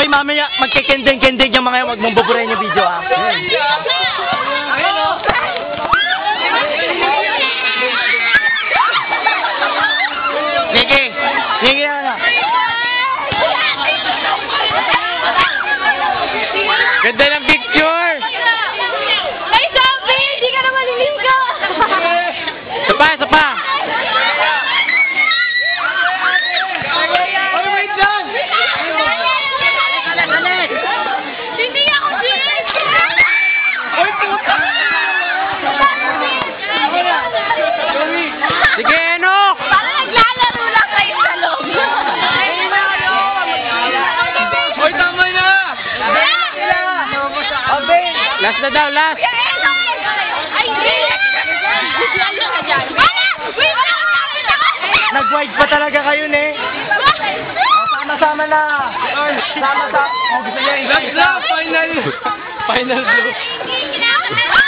Hoy, mamaya, magkikending-kending yung mga yan. Huwag mong buburahin yung video, ha? Sige. Sige, ano? Ganda ng picture! Ay, sabi! Hindi ka na maliligo! Isa pa, isa pa! Ay, wait lang! Hindi ako din! Uy, puta! Sige, Enoch! Parang naglalaro lang kayo sa loob. Uy, tama na! Last na daw, last! Ay, hindi! Lalo ka dyan. Wait lang! Nag-wide pa talaga kayo, eh. Sama-sama na! Sama-sama! Oh, gusto niya Last na! Final! Final blue! Hindi,